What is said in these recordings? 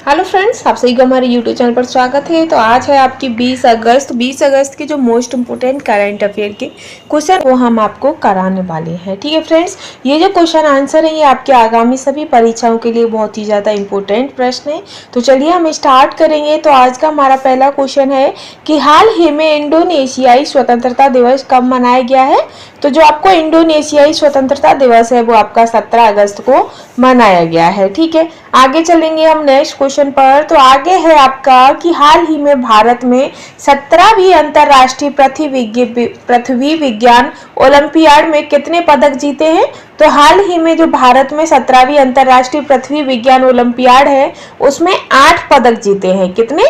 Hello friends, आप सभी को हमारे यूट्यूब चैनल पर स्वागत है। तो आज है आपकी 20 अगस्त के जो मोस्ट इम्पोर्टेंट करंट अफेयर के क्वेश्चन वो हम आपको कराने वाले हैं। ठीक है फ्रेंड्स, ये जो क्वेश्चन आंसर है ये आपके आगामी सभी परीक्षाओं के लिए बहुत ही ज़्यादा इंपॉर्टेंट प्रश्न है। तो चलिए हम स्टार्ट करेंगे। तो आज का हमारा पहला क्वेश्चन है कि हाल ही में इंडोनेशियाई स्वतंत्रता दिवस कब मनाया गया है। तो जो आपको इंडोनेशियाई स्वतंत्रता दिवस है वो आपका 17 अगस्त को मनाया गया है। ठीक है, आगे चलेंगे हम नेक्स्ट क्वेश्चन पर। तो आगे है आपका कि हाल ही में भारत में 17वीं अंतर्राष्ट्रीय पृथ्वी विज्ञान ओलंपियाड में कितने पदक जीते हैं। तो हाल ही में जो भारत में 17वीं अंतर्राष्ट्रीय पृथ्वी विज्ञान ओलंपियाड है उसमें 8 पदक जीते हैं। कितने?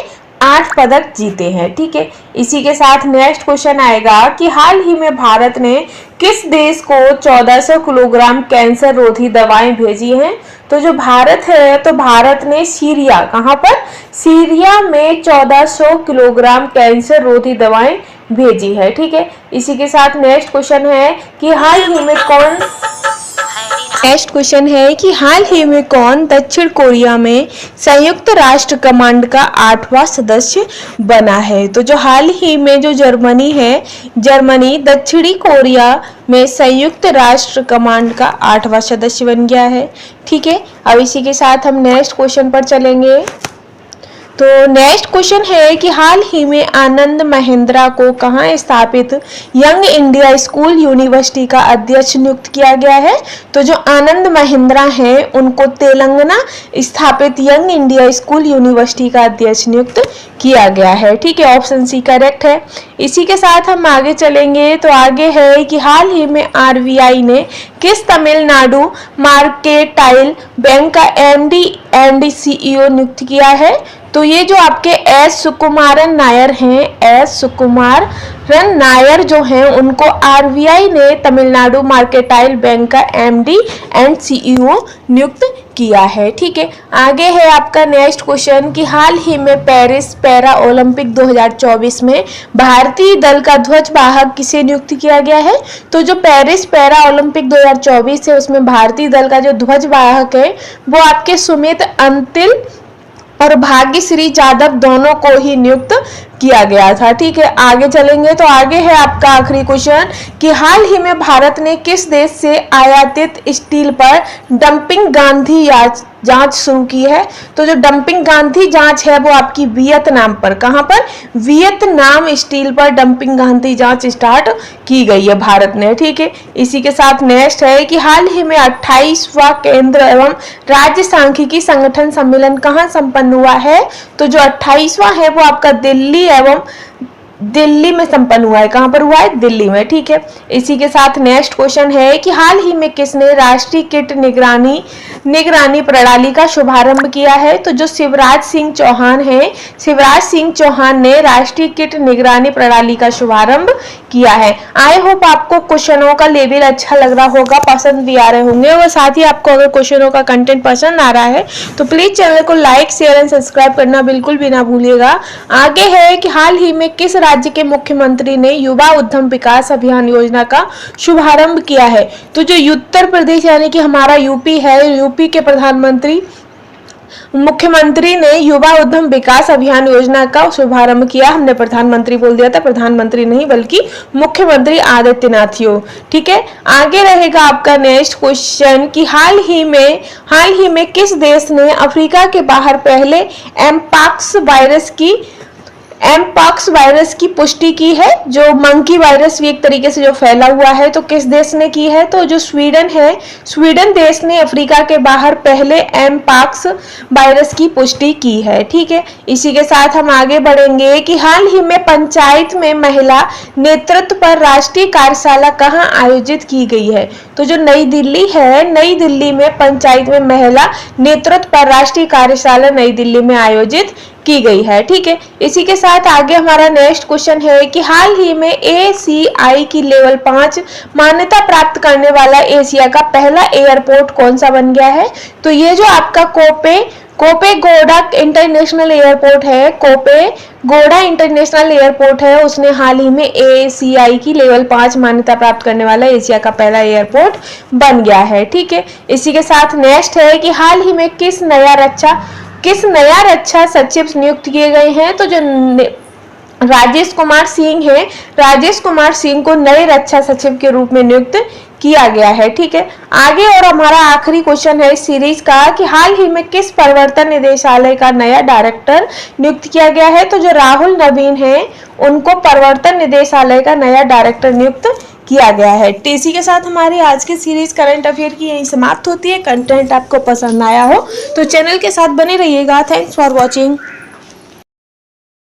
8 पदक जीते हैं। ठीक है, इसी के साथ नेक्स्ट क्वेश्चन आएगा कि हाल ही में भारत ने किस देश को 1400 किलोग्राम कैंसर रोधी दवाएं भेजी हैं। तो जो भारत है तो भारत ने सीरिया, कहां पर? सीरिया में 1400 किलोग्राम कैंसर रोधी दवाएं भेजी है। ठीक है, इसी के साथ नेक्स्ट क्वेश्चन है कि हाल ही में कौन दक्षिण कोरिया में संयुक्त राष्ट्र कमांड का 8वां सदस्य बना है। तो जो हाल ही में जो जर्मनी दक्षिणी कोरिया में संयुक्त राष्ट्र कमांड का 8वां सदस्य बन गया है। ठीक है, अब इसी के साथ हम नेक्स्ट क्वेश्चन पर चलेंगे। तो नेक्स्ट क्वेश्चन है कि हाल ही में आनंद महिंद्रा को कहाँ स्थापित यंग इंडिया स्कूल यूनिवर्सिटी का अध्यक्ष नियुक्त किया गया है। तो जो आनंद महिंद्रा हैं उनको तेलंगाना स्थापित यंग इंडिया स्कूल यूनिवर्सिटी का अध्यक्ष नियुक्त किया गया है। ठीक है, ऑप्शन सी करेक्ट है। इसी के साथ हम आगे चलेंगे। तो आगे है कि हाल ही में आरबीआई ने किस तमिलनाडु मार्केटाइल बैंक का एमडी एंड सीईओ नियुक्त किया है। तो ये जो आपके एस सुकुमारन नायर हैं, एस सुकुमारन नायर जो हैं उनको आरबीआई ने तमिलनाडु मार्केटाइल बैंक का एमडी एंड सीईओ नियुक्त किया है। ठीक है, आगे है आपका नेक्स्ट क्वेश्चन कि हाल ही में पेरिस पैरा ओलंपिक 2024 में भारतीय दल का ध्वजवाहक किसे नियुक्त किया गया है। तो जो पेरिस पैरा ओलंपिक 2024 है उसमें भारतीय दल का जो ध्वजवाहक है वो आपके सुमित अंतिल और भाग्यश्री जाधव दोनों को ही नियुक्त किया गया था। ठीक है, आगे चलेंगे। तो आगे है आपका आखिरी क्वेश्चन कि हाल ही में भारत ने किस देश से आयातित स्टील पर डंपिंग गांधी जांच शुरू की है। तो जो डंपिंग गांधी जांच है वो आपकी वियतनाम पर, कहां पर? वियतनाम स्टील पर डंपिंग गांधी जांच स्टार्ट की गई है भारत ने। ठीक है, इसी के साथ नेक्स्ट है कि हाल ही में 28वां केंद्र एवं राज्य सांख्यिकी संगठन सम्मेलन कहां संपन्न हुआ है। तो जो 28वां है वो आपका दिल्ली में संपन्न हुआ है। कहां पर हुआ है? दिल्ली में। ठीक है, इसी के साथ नेक्स्ट क्वेश्चन है कि हाल ही में किसने राष्ट्रीय कीट निगरानी प्रणाली का शुभारंभ किया है। तो जो शिवराज सिंह चौहान है, शिवराज सिंह चौहान ने राष्ट्रीय कीट निगरानी प्रणाली का शुभारंभ किया है। आई होप आपको क्वेश्चनों का लेवल अच्छा लग रहा होगा, पसंद भी आ रहे होंगे और साथ ही आपको अगर क्वेश्चनों का कंटेंट पसंद आ रहा है तो प्लीज चैनल को लाइक शेयर एंड सब्सक्राइब करना बिल्कुल भी ना भूलिएगा। आगे है कि हाल ही में किस राज्य के मुख्यमंत्री ने युवा उद्यम विकास अभियान योजना का शुभारंभ किया है। तो जो उत्तर प्रदेश यानी कि हमारा यूपी है, यूपी के मुख्यमंत्री ने युवा उद्यम विकास अभियान योजना का शुभारंभ किया। हमने प्रधानमंत्री बोल दिया था, प्रधानमंत्री नहीं बल्कि मुख्यमंत्री आदित्यनाथ योग। ठीक है, आगे रहेगा आपका नेक्स्ट क्वेश्चन कि हाल ही में किस देश ने अफ्रीका के बाहर पहले एमपॉक्स वायरस की पुष्टि की है। जो मंकी वायरस भी एक तरीके से जो फैला हुआ है, तो किस देश ने की है। तो जो स्वीडन है, स्वीडन देश ने अफ्रीका के बाहर पहले एमपॉक्स वायरस की पुष्टि की है। ठीक है, इसी के साथ हम आगे बढ़ेंगे कि हाल ही में पंचायत में महिला नेतृत्व पर राष्ट्रीय कार्यशाला कहां आयोजित की गई है। तो जो नई दिल्ली है, नई दिल्ली में पंचायत में महिला नेतृत्व पर राष्ट्रीय कार्यशाला नई दिल्ली में आयोजित की गई है। ठीक है, इसी के साथ आगे हमारा नेक्स्ट क्वेश्चन है कि हाल ही में ACI की लेवल 5 मान्यता प्राप्त करने वाला एशिया का पहला एयरपोर्ट कौन सा बन गया है। तो ये जो आपका कोपेगोडा इंटरनेशनल एयरपोर्ट है, कोपेगोडा इंटरनेशनल एयरपोर्ट है, उसने हाल ही में ACI की लेवल 5 मान्यता प्राप्त करने वाला एशिया का पहला एयरपोर्ट बन गया है। ठीक है, इसी के साथ नेक्स्ट है कि हाल ही में किस नया रक्षा किस नया रक्षा सचिव नियुक्त किए गए हैं? तो जो राजेश कुमार सिंह है, राजेश कुमार सिंह को नए रक्षा सचिव के रूप में नियुक्त किया गया है। ठीक है, आगे और हमारा आखिरी क्वेश्चन है इस सीरीज का कि हाल ही में किस प्रवर्तन निदेशालय का नया डायरेक्टर नियुक्त किया गया है? तो जो राहुल नवीन है उनको प्रवर्तन निदेशालय का नया डायरेक्टर नियुक्त किया गया है। इसी के साथ हमारी आज की सीरीज करंट अफेयर की यही समाप्त होती है। कंटेंट आपको पसंद आया हो तो चैनल के साथ बने रहिएगा। Thanks for watching.